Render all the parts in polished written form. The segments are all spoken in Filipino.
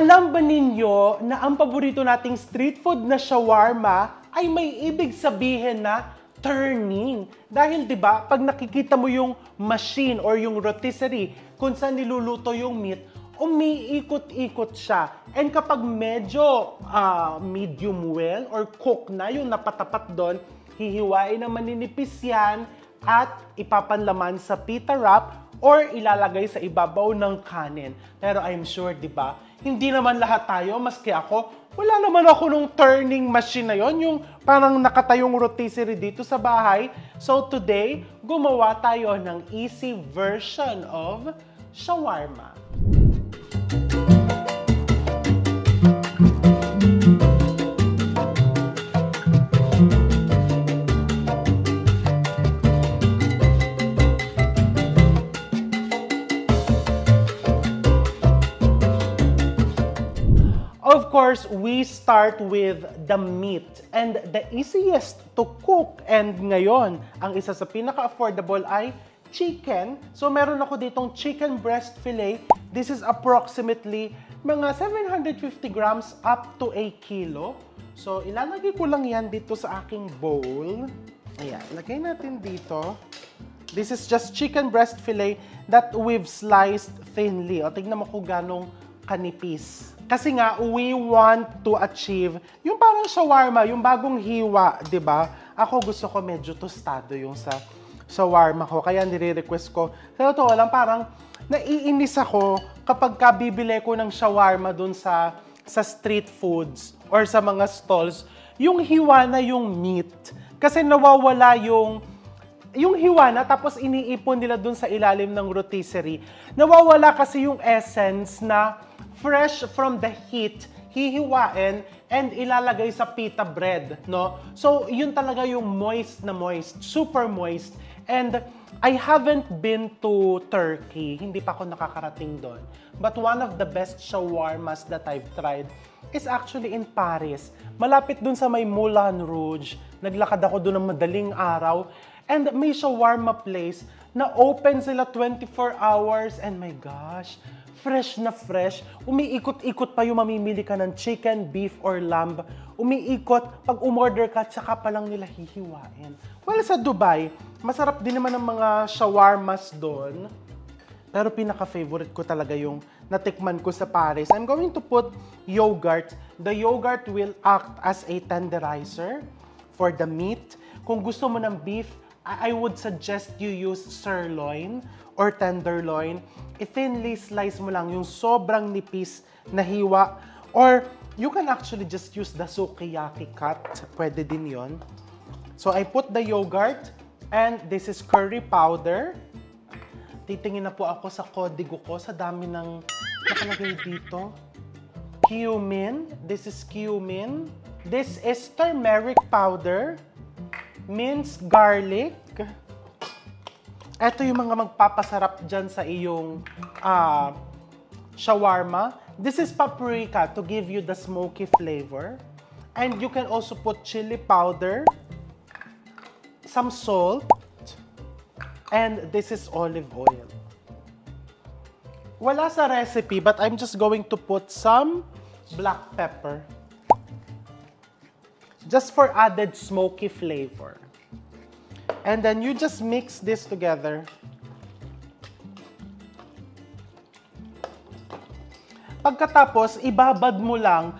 Alam ba ninyo na ang paborito nating street food na shawarma ay may ibig sabihin na turning? Dahil 'di ba, pag nakikita mo yung machine or yung rotisserie kung saan niluluto yung meat, umiikot-ikot siya. And kapag medyo medium well or cook na yung napatapat doon, hihiwain na maninipis yan at ipapanlaman sa pita wrap or ilalagay sa ibabaw ng kanin. Pero I'm sure, di ba, hindi naman lahat tayo, maski ako, wala naman ako nung turning machine na yon, yung parang nakatayong rotisserie dito sa bahay. So today, gumawa tayo ng easy version of shawarma. Of course, we start with the meat. And the easiest to cook, and ngayon, ang isa sa pinaka-affordable ay chicken. So, meron ako ditong chicken breast fillet. This is approximately mga 750 grams up to a kilo. So, ilalagay ko lang yan dito sa aking bowl. Ayan, lagay natin dito. This is just chicken breast fillet that we've sliced thinly. O, tignan mo kung ganong kanipis. Kasi nga, we want to achieve yung parang shawarma, yung bagong hiwa, di ba? Ako gusto ko medyo tostado yung sa shawarma ko. Kaya nire-request ko. Sa totoo lang, parang naiinis ako kapag bibili ko ng shawarma dun sa street foods or sa mga stalls, yung hiwa na yung meat. Kasi nawawala yung hiwa na, tapos iniipon nila dun sa ilalim ng rotisserie. Nawawala kasi yung essence na fresh from the heat, hihiwain, and ilalagay sa pita bread, no? So, yun talaga yung moist na moist, super moist. And I haven't been to Turkey, hindi pa ako nakakarating doon. But one of the best shawarmas that I've tried is actually in Paris. Malapit dun sa may Moulin Rouge. Naglakad ako dun ng madaling araw. And may shawarma place na open sila 24 hours. And my gosh, fresh na fresh. Umiikot-ikot pa yung mamimili ka ng chicken, beef, or lamb. Umiikot. Pag umorder ka, tsaka pa lang nila hihiwain. Well, sa Dubai, masarap din naman ang mga shawarmas doon. Pero pinaka-favorite ko talaga yung natikman ko sa Paris. I'm going to put yogurt. The yogurt will act as a tenderizer for the meat. Kung gusto mo ng beef, I would suggest you use sirloin or tenderloin. I-thinly slice mo lang yung sobrang nipis na hiwa. Or you can actually just use the sukiyaki cut. Pwede din yon. So I put the yogurt and this is curry powder. Titingin na po ako sa kodigo ko sa dami ng nakalagay dito. Cumin. This is cumin. This is turmeric powder. Minced garlic. Ito yung mga magpapasarap dyan sa iyong shawarma. This is paprika to give you the smoky flavor. And you can also put chili powder, some salt, and this is olive oil. Wala sa recipe, but I'm just going to put some black pepper. Just for added smoky flavor. And then you just mix this together. Pagkatapos, ibabad mo lang.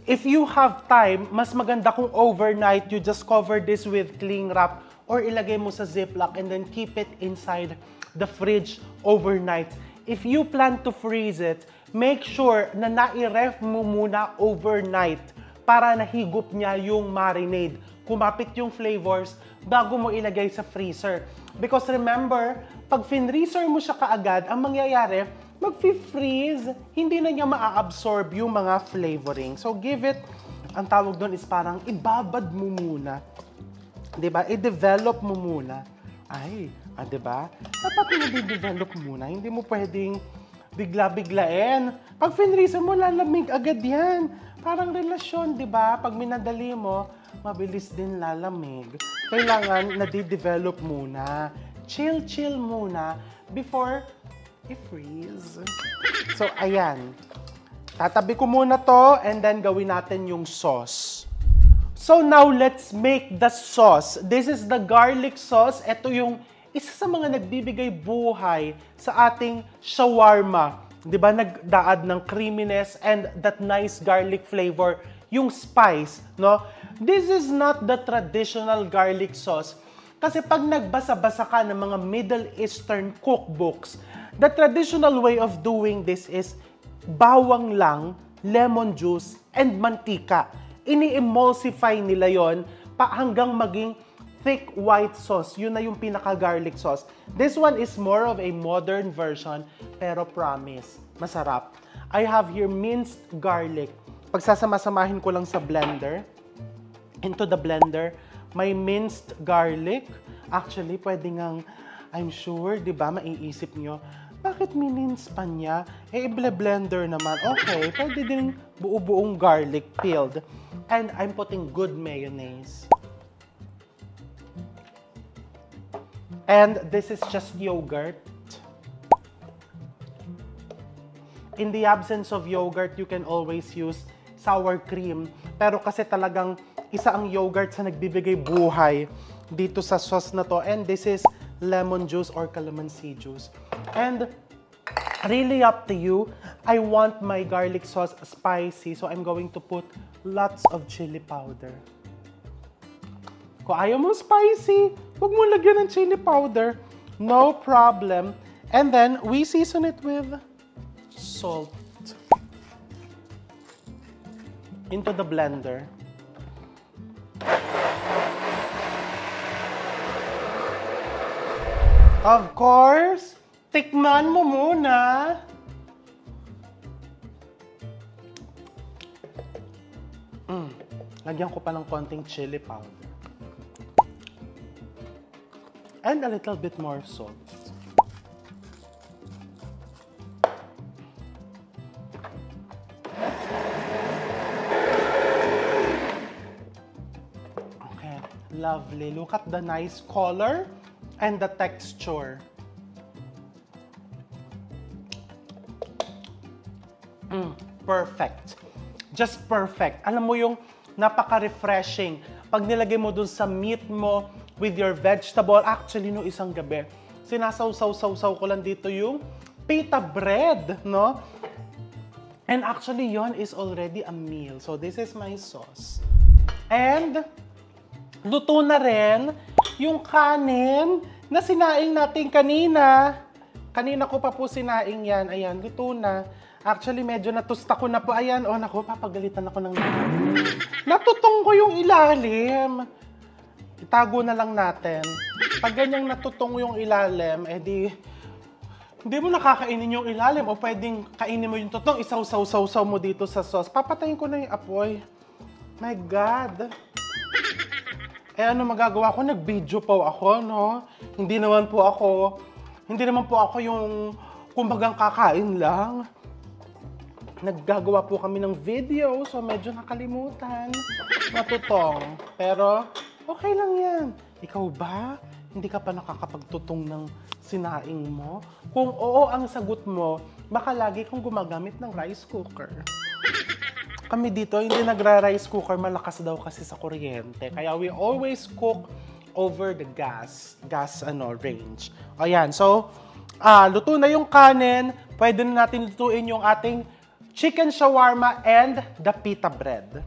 If you have time, mas maganda kung overnight, you just cover this with cling wrap or ilagay mo sa Ziploc and then keep it inside the fridge overnight. If you plan to freeze it, make sure na nai-ref mo muna overnight para nahigop niya yung marinade. Kumapit yung flavors bago mo ilagay sa freezer. Because remember, pag finreezer mo siya kaagad, ang mangyayari, mag-freeze, hindi na niya maa-absorb yung mga flavoring. So give it, ang tawag doon is parang ibabad mo muna. Diba? I-develop mo muna. Ay, diba? Dapat i-develop muna. Hindi mo pwedeng bigla-biglain. Pag finreezer mo, lalamig agad yan. Parang relasyon, di ba? Pag minadali mo, mabilis din lalamig. Kailangan nadi-develop muna. Chill muna before i-freeze. So, ayan. Tatabi ko muna to and then gawin natin yung sauce. So now, let's make the sauce. This is the garlic sauce. Ito yung isa sa mga nagbibigay buhay sa ating shawarma. Diba? Nagdaad ng creaminess and that nice garlic flavor, yung spice, no? This is not the traditional garlic sauce. Kasi pag nagbasa-basa ka ng mga Middle Eastern cookbooks, the traditional way of doing this is bawang lang, lemon juice, and mantika. Ini-emulsify nila yon hanggang maging thick white sauce. Yun na yung pinaka-garlic sauce. This one is more of a modern version, pero promise, masarap. I have here minced garlic. Pagsasama-samahin ko lang sa blender, into the blender, may minced garlic. Actually, pwede ngang, I'm sure, di ba, maiisip nyo, bakit minins pa niya? I-blender naman. Okay, pwede din buo-buong garlic peeled. And I'm putting good mayonnaise. And this is just yogurt. In the absence of yogurt, you can always use sour cream. Pero kasi talagang isa ang yogurt sa nagbibigay buhay dito sa sauce na to. And this is lemon juice or calamansi juice. And really up to you. I want my garlic sauce spicy, so I'm going to put lots of chili powder. Kung ayaw mo spicy, huwag mo lagyan ng chili powder. No problem. And then, we season it with salt. Into the blender. Of course, tikman mo muna. Lagyan ko pa ng konting chili powder. And a little bit more salt. Okay, lovely. Look at the nice color and the texture. Perfect. Just perfect. Alam mo yung napaka-refreshing. Pag nilagay mo dun sa meat mo with your vegetable, actually no isang gabi, sinasaw-saw-saw ko lang dito yung pita bread, no? And actually yon is already a meal. So this is my sauce. And luto na rin yung kanin na sinaing natin kanina. Kanina ko pa po sinaing yan. Ayan, luto na. Actually, medyo natusta ko na po. Ayan, oh, naku, papagalitan ako ng natutong ko yung ilalim. Itago na lang natin. Pag ganyang natutong yung ilalim, edi, hindi mo nakakainin yung ilalim o pwedeng kainin mo yung tutong, isaw-saw-saw mo dito sa sauce. Papatayin ko na yung apoy. My God. Eh, ano magagawa ko? Nag-video po ako, no? Hindi naman po ako yung kumbagang kakain lang. Naggagawa po kami ng video, so medyo nakalimutan. Matutong. Pero, okay lang yan. Ikaw ba? Hindi ka pa nakakapagtutong ng sinaing mo? Kung oo ang sagot mo, baka lagi kang gumagamit ng rice cooker. Kami dito, hindi nagra-rice cooker, malakas daw kasi sa kuryente. Kaya we always cook over the gas range. Ayan, so, luto na yung kanin. Pwede na natin lutuin yung ating chicken shawarma and the pita bread.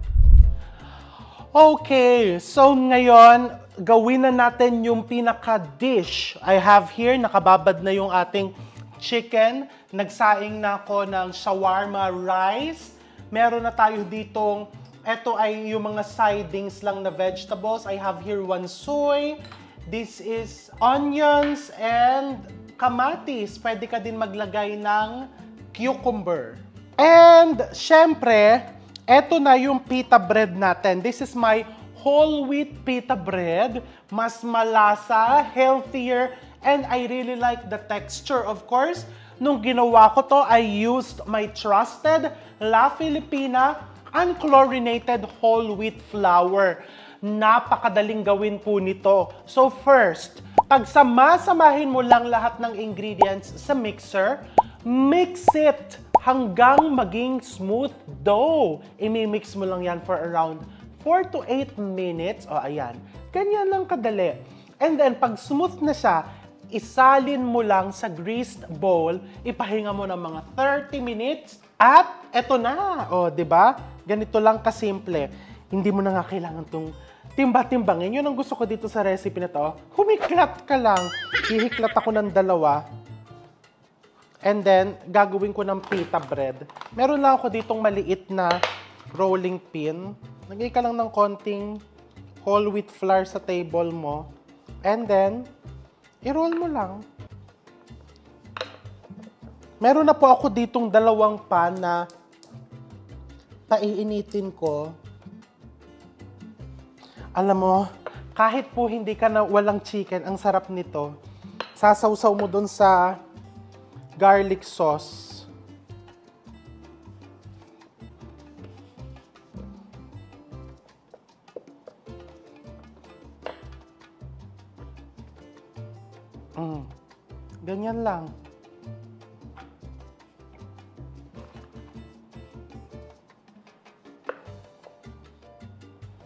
Okay, so ngayon, gawin na natin yung pinaka-dish. I have here, nakababad na yung ating chicken. Nagsaing na ako ng shawarma rice. Meron na tayo ditong, eto ay yung mga sidings lang na vegetables. I have here wansoy. This is onions and kamatis. Pwede ka din maglagay ng cucumber. And, syempre, eto na yung pita bread natin. This is my whole wheat pita bread. Mas malasa, healthier, and I really like the texture. Of course, nung ginawa ko to, I used my trusted La Filipina unchlorinated whole wheat flour. Napakadaling gawin po nito. So first, pagsama-samahin mo lang lahat ng ingredients sa mixer, Mix it hanggang maging smooth dough. Imi-mix mo lang yan for around 4 to 8 minutes. O, ayan. Ganyan lang kadali. And then, pag smooth na siya, isalin mo lang sa greased bowl, ipahinga mo ng mga 30 minutes, at eto na. O, diba? Ganito lang kasimple. Hindi mo na nga kailangan tong timba-timbangin. Yun ang gusto ko dito sa recipe na to. Humiklat ka lang. Hihiklat ako ng 2. And then, gagawin ko ng pita bread. Meron lang ako ditong maliit na rolling pin. Lagay ka lang ng konting whole wheat flour sa table mo. And then, i-roll mo lang. Meron na po ako ditong 2 pan na paiinitin ko. Alam mo, kahit po hindi ka na walang chicken, ang sarap nito. Sasawsaw mo dun sa garlic sauce. Ganyan lang.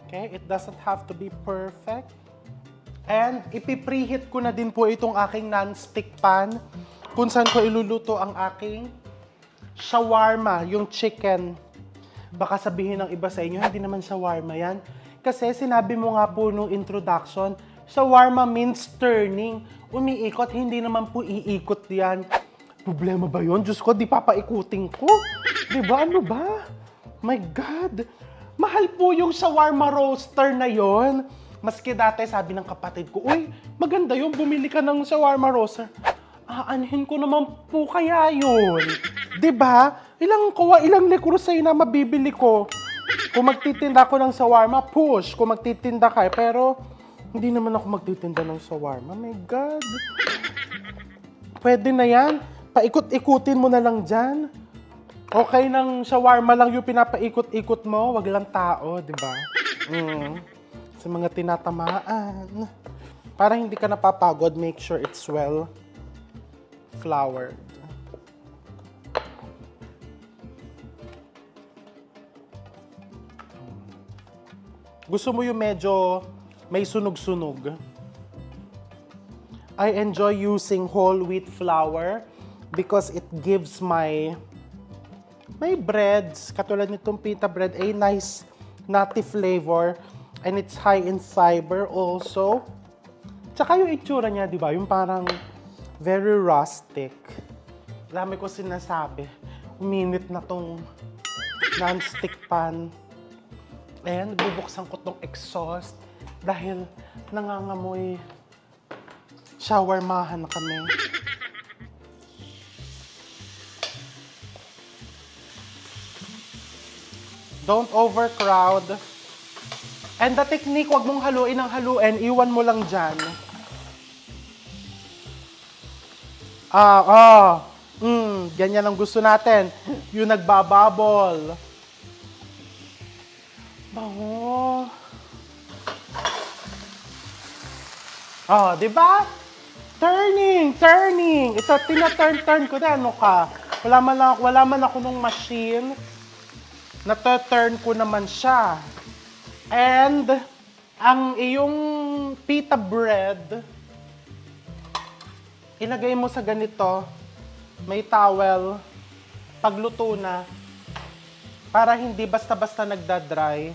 Okay, it doesn't have to be perfect. And ipipreheat ko na din po itong aking non-stick pan kung saan ko iluluto ang aking shawarma, yung chicken. Baka sabihin ng iba sa inyo, hindi naman shawarma yan. Kasi sinabi mo nga po nung introduction, shawarma means turning. Umiikot, hindi naman po iikot yan. Problema ba yun? Diyos ko, di papaikutin ko. Diba? Ano ba? My God! Mahal po yung shawarma roaster na yon. Maski dati sabi ng kapatid ko, uy, maganda yun, bumili ka ng shawarma roaster. Aanhin ko naman po kaya yun. Diba? Ilang nekrusay na mabibili ko. Kung magtitinda ko ng shawarma, push. Kung magtitinda ka, pero hindi naman ako magtitinda ng shawarma. My God. Pwede na yan. Paikot-ikutin mo na lang dyan. Okay ng shawarma lang yung pinapaikot-ikot mo, wag lang tao, di ba? Sa mga tinatamaan. Para hindi ka napapagod, make sure it's well floured. Gusto mo yung medyo may sunog-sunog? I enjoy using whole wheat flour because it gives my breads, katulad nitong pita bread, a nice nutty flavor and it's high in fiber also. Tsaka yung itsura niya, di ba? Yung parang very rustic. Dami ko sinasabi. Uminit na tong non-stick pan. Ayan, bubuksan ko tong exhaust dahil nangangamoy shawarmahan na kami. Don't overcrowd. And the technique, wag mong haluin ng haluin, iwan mo lang dyan. Ganyan ang gusto natin. Yung nagbababol. Bango. Di ba? Turning. Ito, tina-turn ko na. Ano ka? Wala man ako nung machine. Na-turn ko naman siya. And, ang iyong pita bread, ilagay mo sa ganito, may towel, pagluto na, para hindi basta-basta nagdadry.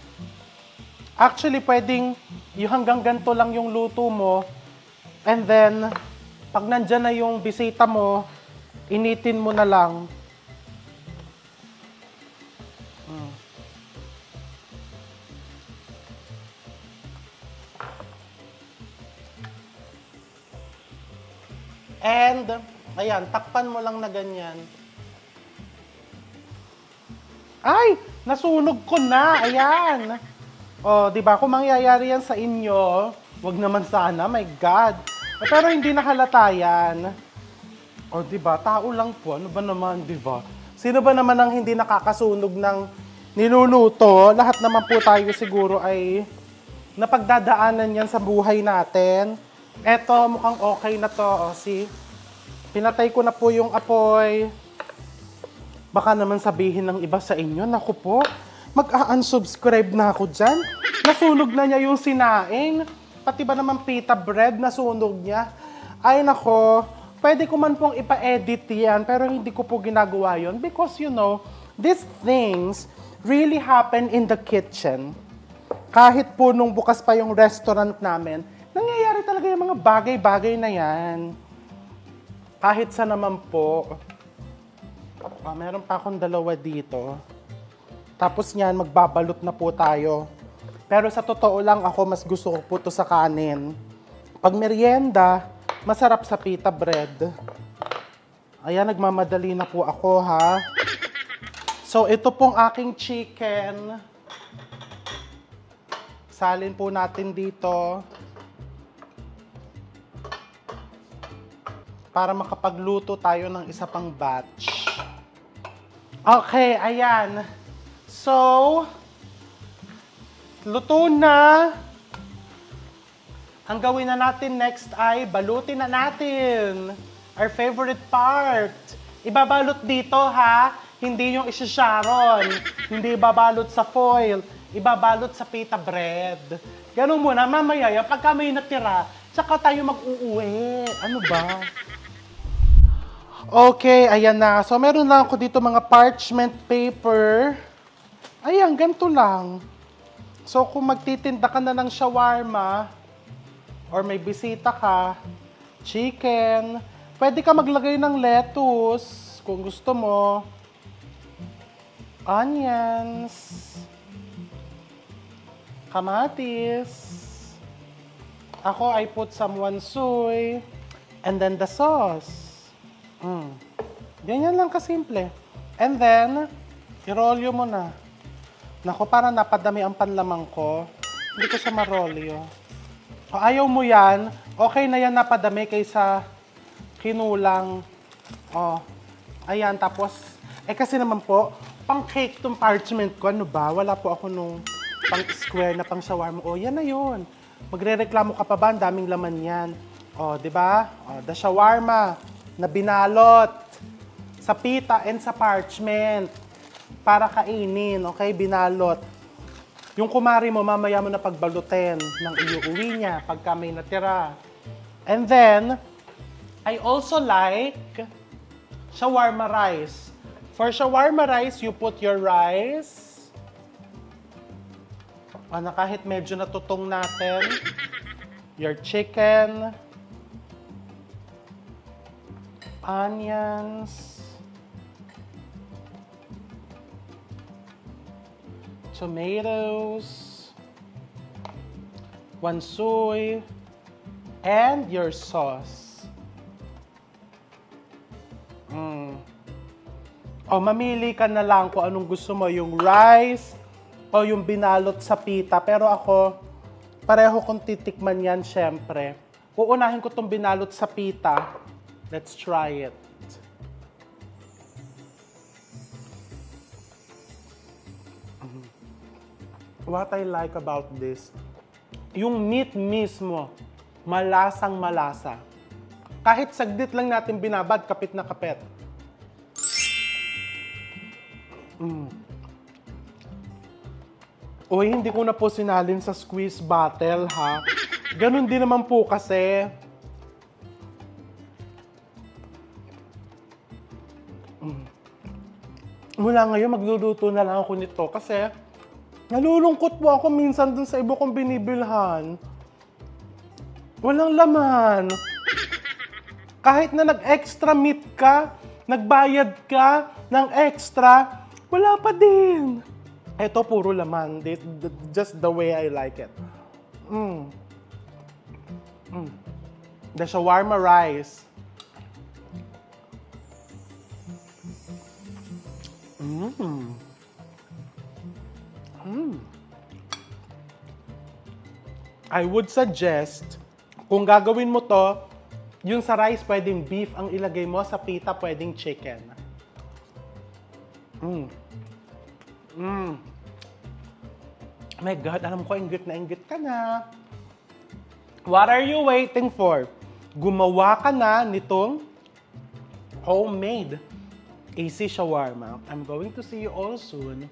Actually, pwedeng yung hanggang ganito lang yung luto mo, and then, pag nandyan na yung bisita mo, initin mo na lang. And, ayan, takpan mo lang na ganyan. Ay, nasunog ko na. Ayan. Di ba? Kung mangyayari yan sa inyo, wag naman sana. My God. Pero hindi nakalata yan. Di ba? Tao lang po. Ano ba naman, di ba? Sino ba naman ang hindi nakakasunog ng niluluto? Lahat naman po tayo siguro ay napagdadaanan yan sa buhay natin. Eto, mukhang okay na to. See? Pinatay ko na po yung apoy. Baka naman sabihin ng iba sa inyo, naku po, mag-unsubscribe na ako dyan. Nasunog na niya yung sinaing. Pati ba naman pita bread, nasunog niya. Ay nako, pwede ko man pong ipa-edit yan, pero hindi ko po ginagawa yon because you know, these things really happen in the kitchen. Kahit po nung bukas pa yung restaurant namin, nangyayari talaga yung mga bagay-bagay na yan. Kahit sa naman po. Meron pa akong dalawa dito. Tapos yan, magbabalot na po tayo. Pero sa totoo lang ako, mas gusto ko po ito sa kanin. Pag merienda, masarap sa pita bread. Ayan, nagmamadali na po ako ha. So, ito pong aking chicken. Salin po natin dito. Para makapagluto tayo ng isa pang batch. Okay, ayan. So, luto na. Ang gawin na natin next ay balutin na natin. Our favorite part. Ibabalot dito ha. Hindi yung isisharon. Hindi ibabalot sa foil. Ibabalot sa pita bread. Ganun muna, mamaya yan. Pagka may natira, tsaka tayo mag-uuwi. Ano ba? Okay, ayan na. So, meron lang ako dito mga parchment paper. Ayan, ganito lang. So, kung magtitinda ka na ng shawarma, or may bisita ka, chicken, pwede ka maglagay ng lettuce, kung gusto mo. Onions. Kamatis. Ako, I put some wansoy. And then the sauce. Ganyan lang kasimple. And then, irolyo mo na. Nako, parang napadami ang panlamang ko. Hindi ko siya marolyo. O, ayaw mo yan, okay na yan napadami kaysa kinulang. O, ayan, tapos, kasi naman po, pang cake tong parchment ko, ano ba? Wala po ako nung pang square na pang shawarma. O, yan na yun. Magre-reklamo ka pa ba? Ang daming laman yan. O, di ba? O, the shawarma na binalot sa pita and sa parchment para kainin, okay? Binalot. Yung kumari mo, mamaya mo na pagbalutin ng iuwi niya pagka may natira. And then, I also like shawarma rice. For shawarma rice, you put your rice. Ano, kahit medyo natutong natin. Your chicken. Onions, tomatoes, wansoy, and your sauce. O, mamili ka na lang kung anong gusto mo, yung rice o yung binalot sa pita. Pero ako, pareho kong titikman yan, syempre. Uunahin ko itong binalot sa pita. Let's try it. What I like about this, yung meat mismo, malasang malasa. Kahit saglit lang natin binabad, kapit na kapit. Uy, hindi ko na po sinalin sa squeeze bottle, ha? Ganon din naman po kasi. Mula ngayon, magluluto na lang ako nito kasi nalulungkot po ako minsan dun sa iba kong binibilhan. Walang laman. Kahit na nag-extra meat ka, nagbayad ka ng extra, wala pa din. Ito, puro laman. Just the way I like it. The shawarma rice. I would suggest, kung gagawin mo to, yung sa rice pwedeng beef ang ilagay mo, sa pita pwedeng chicken. My God, alam ko, inggit ka na. What are you waiting for? Gumawa ka na nitong homemade AC Shawarma. I'm going to see you all soon.